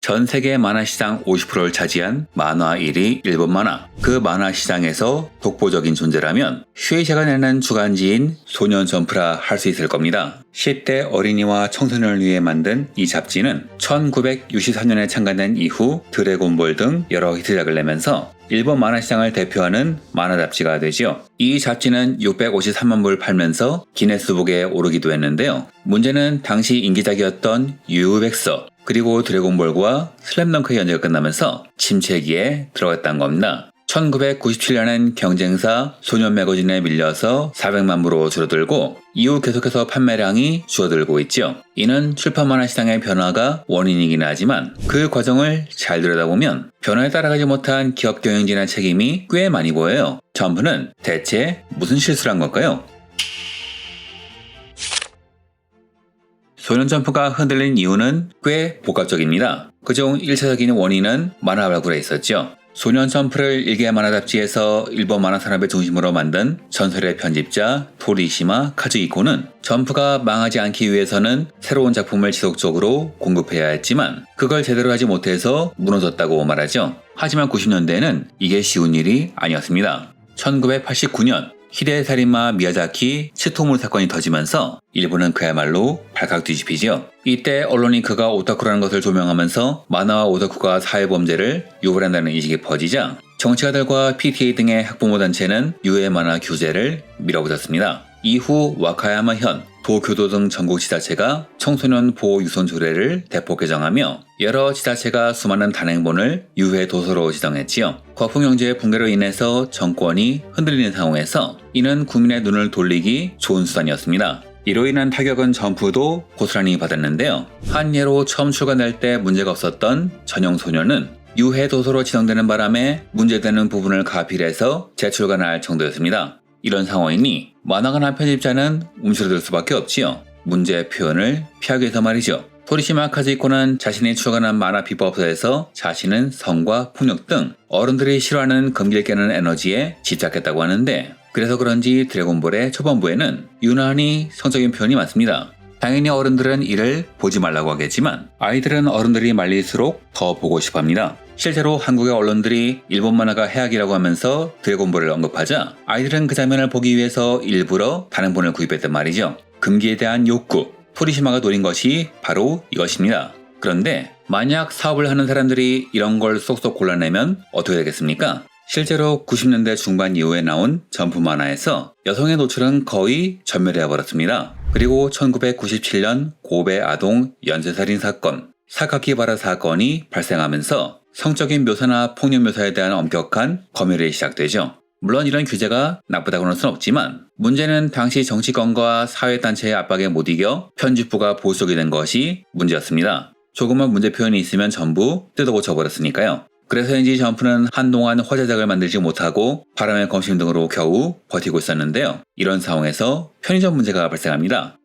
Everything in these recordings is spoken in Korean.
전 세계 만화 시장 50%를 차지한 만화 1위 일본 만화. 그 만화 시장에서 독보적인 존재라면 슈에이샤가 내는 주간지인 소년 점프라 할 수 있을 겁니다. 10대 어린이와 청소년을 위해 만든 이 잡지는 1964년에 창간된 이후 드래곤볼 등 여러 히트작을 내면서 일본 만화 시장을 대표하는 만화 잡지가 되지요. 이 잡지는 653만 부를 팔면서 기네스북에 오르기도 했는데요. 문제는 당시 인기작이었던 유유백서 그리고 드래곤볼과 슬램덩크의 연재가 끝나면서 침체기에 들어갔다는 겁니다. 1997년엔 경쟁사 소년 매거진에 밀려서 400만 부로 줄어들고 이후 계속해서 판매량이 줄어들고 있죠. 이는 출판 만화 시장의 변화가 원인이긴 하지만 그 과정을 잘 들여다보면 변화에 따라가지 못한 기업 경영진의 책임이 꽤 많이 보여요. 점프는 대체 무슨 실수를 한 걸까요? 소년 점프가 흔들린 이유는 꽤 복합적입니다. 그중 1차적인 원인은 만화 발굴에 있었죠. 소년 점프를 일개 만화 잡지에서 일본 만화 산업의 중심으로 만든 전설의 편집자 토리시마 카즈이코는 점프가 망하지 않기 위해서는 새로운 작품을 지속적으로 공급해야 했지만 그걸 제대로 하지 못해서 무너졌다고 말하죠. 하지만 90년대에는 이게 쉬운 일이 아니었습니다. 1989년 히데살인마 미야자키 치토무 사건이 터지면서 일본은 그야말로 발칵 뒤집히죠. 이때 언론이 그가 오타쿠라는 것을 조명하면서 만화와 오타쿠가 사회범죄를 유발한다는 인식이 퍼지자 정치가들과 PTA 등의 학부모 단체는 유해 만화 규제를 밀어붙였습니다. 이후 와카야마 현, 도교도 등 전국 지자체가 청소년 보호 유손 조례를 대폭 개정하며 여러 지자체가 수많은 단행본을 유해 도서로 지정했지요. 거품 경제의 붕괴로 인해서 정권이 흔들리는 상황에서 이는 국민의 눈을 돌리기 좋은 수단이었습니다. 이로 인한 타격은 점프도 고스란히 받았는데요. 한 예로 처음 출간될 때 문제가 없었던 전형소년은 유해 도서로 지정되는 바람에 문제되는 부분을 가필해서 재출간할 정도였습니다. 이런 상황이니 만화가 난 편집자는 움츠러들 수밖에 없지요. 문제 표현을 피하기 위해서 말이죠. 토리시마 카즈이코는 자신이 출간한 만화 비법서에서 자신은 성과 폭력 등 어른들이 싫어하는 금기를 깨는 에너지에 집착했다고 하는데 그래서 그런지 드래곤볼의 초반부에는 유난히 성적인 표현이 많습니다. 당연히 어른들은 이를 보지 말라고 하겠지만 아이들은 어른들이 말릴수록 더 보고 싶어합니다. 실제로 한국의 언론들이 일본 만화가 해악이라고 하면서 드래곤볼을 언급하자 아이들은 그 장면을 보기 위해서 일부러 단행본을 구입했단 말이죠. 금기에 대한 욕구, 토리시마가 노린 것이 바로 이것입니다. 그런데 만약 사업을 하는 사람들이 이런 걸 쏙쏙 골라내면 어떻게 되겠습니까? 실제로 90년대 중반 이후에 나온 점프 만화에서 여성의 노출은 거의 전멸해버렸습니다. 그리고 1997년 고베 아동 연쇄살인 사건, 사카키바라 사건이 발생하면서 성적인 묘사나 폭력 묘사에 대한 엄격한 검열이 시작되죠. 물론 이런 규제가 나쁘다고는 순 없지만 문제는 당시 정치권과 사회단체의 압박에 못 이겨 편집부가 보수적이 된 것이 문제였습니다. 조금만 문제 표현이 있으면 전부 뜯어고쳐버렸으니까요. 그래서인지 점프는 한동안 화제작을 만들지 못하고 바람의 검심 등으로 겨우 버티고 있었는데요. 이런 상황에서 편의점 문제가 발생합니다.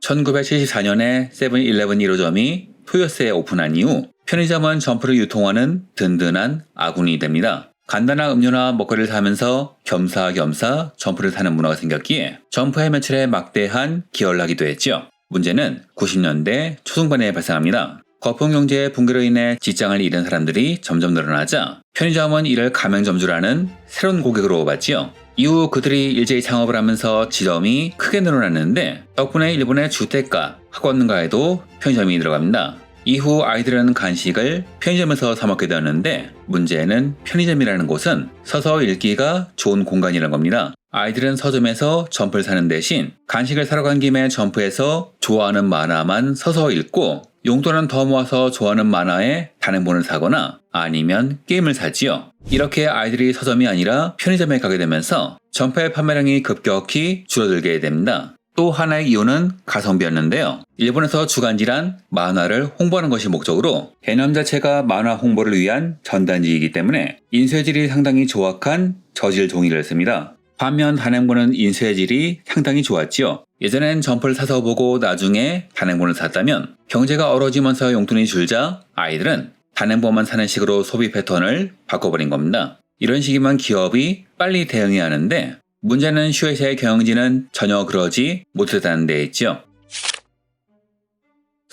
1974년에 세븐일레븐 1호점이 토요스에 오픈한 이후 편의점은 점프를 유통하는 든든한 아군이 됩니다. 간단한 음료나 먹거리를 사면서 겸사겸사 점프를 사는 문화가 생겼기에 점프의 매출에 막대한 기여를 하기도 했죠. 문제는 90년대 초중반에 발생합니다. 거품 경제의 붕괴로 인해 직장을 잃은 사람들이 점점 늘어나자 편의점은 이를 가맹점주라는 새로운 고객으로 봤지요. 이후 그들이 일제히 창업을 하면서 지점이 크게 늘어났는데 덕분에 일본의 주택가, 학원가에도 편의점이 들어갑니다. 이후 아이들은 간식을 편의점에서 사 먹게 되었는데 문제는 편의점이라는 곳은 서서 읽기가 좋은 공간이라는 겁니다. 아이들은 서점에서 점프를 사는 대신 간식을 사러 간 김에 점프해서 좋아하는 만화만 서서 읽고 용돈은 더 모아서 좋아하는 만화에 단행본을 사거나 아니면 게임을 사지요. 이렇게 아이들이 서점이 아니라 편의점에 가게 되면서 점프의 판매량이 급격히 줄어들게 됩니다. 또 하나의 이유는 가성비였는데요. 일본에서 주간지란 만화를 홍보하는 것이 목적으로 개념 자체가 만화 홍보를 위한 전단지이기 때문에 인쇄질이 상당히 조악한 저질 종이를 씁니다. 반면 단행본은 인쇄질이 상당히 좋았지요. 예전엔 점프를 사서 보고 나중에 단행본을 샀다면 경제가 얼어지면서 용돈이 줄자 아이들은 단행본만 사는 식으로 소비 패턴을 바꿔버린 겁니다. 이런 식이면 기업이 빨리 대응해야 하는데 문제는 슈에이샤의 경영진은 전혀 그러지 못했다는 데 있죠.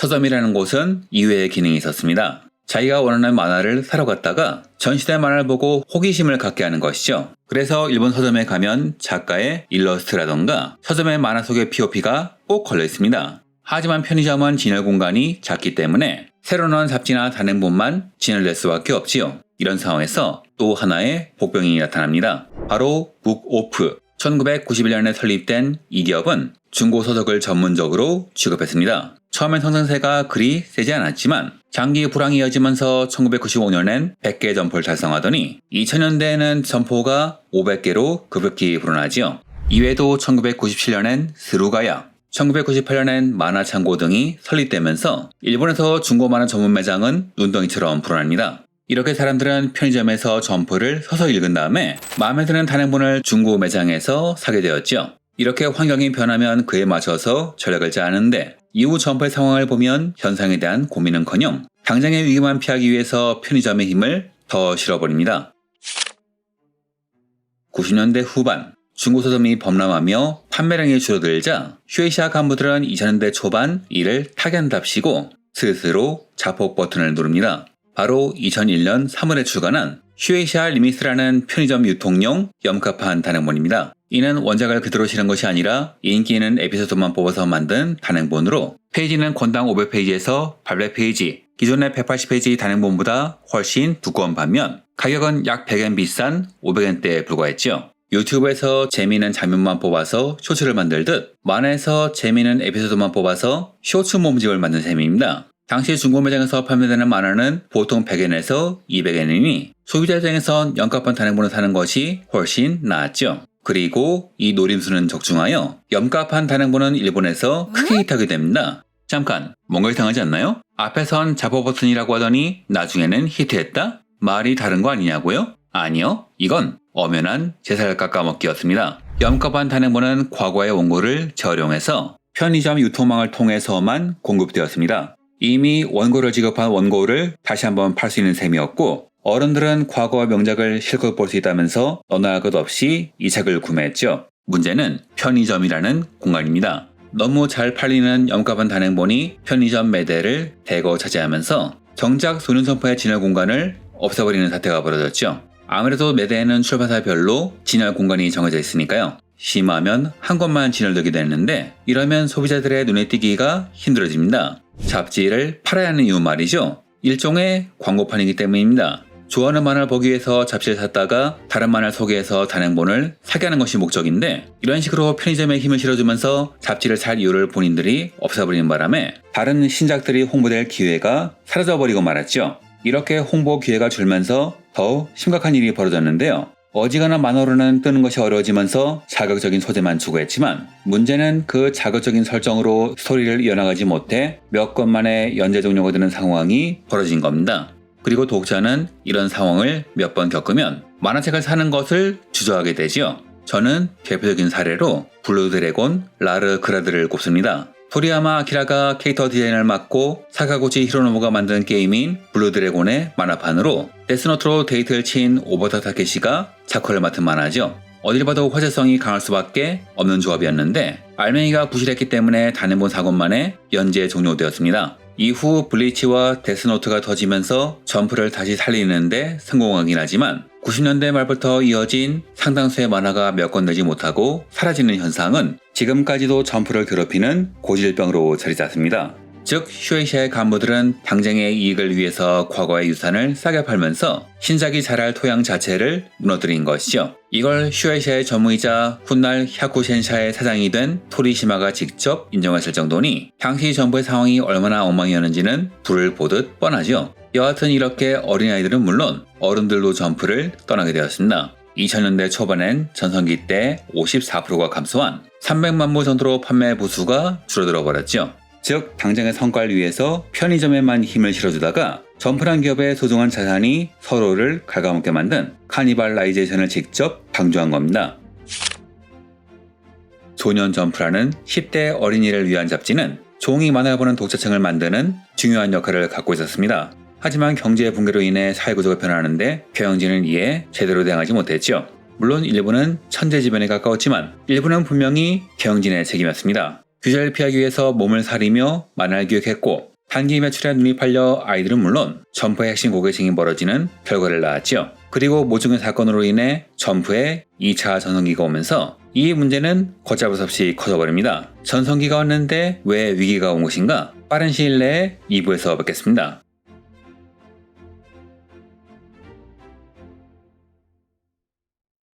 서점이라는 곳은 이외의 기능이 있었습니다. 자기가 원하는 만화를 사러 갔다가 전시된 만화를 보고 호기심을 갖게 하는 것이죠. 그래서 일본 서점에 가면 작가의 일러스트라던가 서점의 만화 속의 POP가 꼭 걸려 있습니다. 하지만 편의점은 진열 공간이 작기 때문에 새로 나온 잡지나 단행본만 진열될 수밖에 없지요. 이런 상황에서 또 하나의 복병이 나타납니다. 바로 북오프. 1991년에 설립된 이 기업은 중고서적을 전문적으로 취급했습니다. 처음엔 성장세가 그리 세지 않았지만 장기 불황이 이어지면서 1995년엔 100개 점포를 달성하더니 2000년대에는 점포가 500개로 급격히 불어나지요. 이외에도 1997년엔 스루가야, 1998년엔 만화창고 등이 설립되면서 일본에서 중고 만화 전문 매장은 눈덩이처럼 불어납니다. 이렇게 사람들은 편의점에서 점포를 서서 읽은 다음에 마음에 드는 단행본을 중고 매장에서 사게 되었죠. 이렇게 환경이 변하면 그에 맞춰서 전략을 짜는데 이후 점포의 상황을 보면 현상에 대한 고민은커녕 당장의 위기만 피하기 위해서 편의점의 힘을 더 실어버립니다. 90년대 후반 중고서점이 범람하며 판매량이 줄어들자 슈에이시아 간부들은 2000년대 초반 이를 타견답시고 스스로 자폭 버튼을 누릅니다. 바로 2001년 3월에 출간한 슈에이시아 리미스라는 편의점 유통용 염가판 단행본입니다. 이는 원작을 그대로 실은 것이 아니라 인기 있는 에피소드만 뽑아서 만든 단행본으로 페이지는 권당 500페이지에서 800페이지, 기존의 180페이지 단행본보다 훨씬 두꺼운 반면 가격은 약 100엔 비싼 500엔대에 불과했죠. 유튜브에서 재미있는 장면만 뽑아서 쇼츠를 만들듯 만화에서 재미있는 에피소드만 뽑아서 쇼츠 모음집을 만든 셈입니다. 당시 중고 매장에서 판매되는 만화는 보통 100엔에서 200엔이니 소비자 입장에선 염가판 단행본을 사는 것이 훨씬 나았죠. 그리고 이 노림수는 적중하여 염가판 단행본은 일본에서 크게 히트하게 됩니다. 잠깐, 뭔가 이상하지 않나요? 앞에선 자폭 버튼이라고 하더니 나중에는 히트했다? 말이 다른 거 아니냐고요? 아니요, 이건 엄연한 제살 깎아먹기였습니다. 염가판 단행본은 과거의 원고를 재활용해서 편의점 유통망을 통해서만 공급되었습니다. 이미 원고를 지급한 원고를 다시 한번 팔 수 있는 셈이었고 어른들은 과거의 명작을 실컷 볼 수 있다면서 너나 할 것 없이 이 책을 구매했죠. 문제는 편의점이라는 공간입니다. 너무 잘 팔리는 염가판 단행본이 편의점 매대를 대거 차지하면서 정작 소년점포의 진열 공간을 없애버리는 사태가 벌어졌죠. 아무래도 매대에는 출판사별로 진열 공간이 정해져 있으니까요. 심하면 한 곳만 진열되게 되는데 이러면 소비자들의 눈에 띄기가 힘들어집니다. 잡지를 팔아야 하는 이유 말이죠. 일종의 광고판이기 때문입니다. 좋아하는 만화를 보기 위해서 잡지를 샀다가 다른 만화를 소개해서 단행본을 사게 하는 것이 목적인데 이런 식으로 편의점에 힘을 실어주면서 잡지를 살 이유를 본인들이 없애버리는 바람에 다른 신작들이 홍보될 기회가 사라져버리고 말았죠. 이렇게 홍보 기회가 줄면서 더 심각한 일이 벌어졌는데요. 어지간한 만화로는 뜨는 것이 어려워지면서 자극적인 소재만 추구했지만 문제는 그 자극적인 설정으로 스토리를 이어나가지 못해 몇 권 만에 연재 종료가 되는 상황이 벌어진 겁니다. 그리고 독자는 이런 상황을 몇 번 겪으면 만화책을 사는 것을 주저하게 되지요. 저는 대표적인 사례로 블루드래곤 라르 그라드를 꼽습니다. 토리야마 아키라가 캐릭터 디자인을 맡고 사카구치 히로노부가 만든 게임인 블루드래곤의 만화판으로 데스노트로 데이트를 친 오바타 타케시가 작화를 맡은 만화죠. 어딜 봐도 화제성이 강할 수밖에 없는 조합이었는데 알맹이가 부실했기 때문에 단행본 4권 만에 연재 종료되었습니다. 이후 블리치와 데스노트가 터지면서 점프를 다시 살리는데 성공하긴 하지만 90년대 말부터 이어진 상당수의 만화가 몇 권 내지 못하고 사라지는 현상은 지금까지도 점프를 괴롭히는 고질병으로 자리 잡습니다. 즉 슈에이시아의 간부들은 당장의 이익을 위해서 과거의 유산을 싸게 팔면서 신작이 자랄 토양 자체를 무너뜨린 것이죠. 이걸 슈에이시아의 전무이자 훗날 샤쿠센샤의 사장이 된 토리시마가 직접 인정했을 정도니 당시 정부의 상황이 얼마나 엉망이었는지는 불을 보듯 뻔하죠. 여하튼 이렇게 어린아이들은 물론 어른들도 점프를 떠나게 되었습니다. 2000년대 초반엔 전성기 때 54%가 감소한 300만 부 정도로 판매 부수가 줄어들어 버렸죠. 즉 당장의 성과를 위해서 편의점에만 힘을 실어주다가 점프란 기업의 소중한 자산이 서로를 갉아먹게 만든 카니발라이제이션을 직접 방조한 겁니다. 소년 점프라는 10대 어린이를 위한 잡지는 종이 만화를 보는 독자층을 만드는 중요한 역할을 갖고 있었습니다. 하지만 경제 붕괴로 인해 사회구조가 변하는데 경영진은 이에 제대로 대응하지 못했죠. 물론 일부는 천재지변에 가까웠지만 일부는 분명히 경영진의 책임이었습니다. 규제를 피하기 위해서 몸을 사리며 만화를 기획했고 단기 매출에 눈이 팔려 아이들은 물론 점프의 핵심 고객층이 멀어지는 결과를 낳았죠. 그리고 모종의 사건으로 인해 점프에 2차 전성기가 오면서 이 문제는 걷잡을 수 없이 커져버립니다. 전성기가 왔는데 왜 위기가 온 것인가? 빠른 시일 내에 2부에서 뵙겠습니다.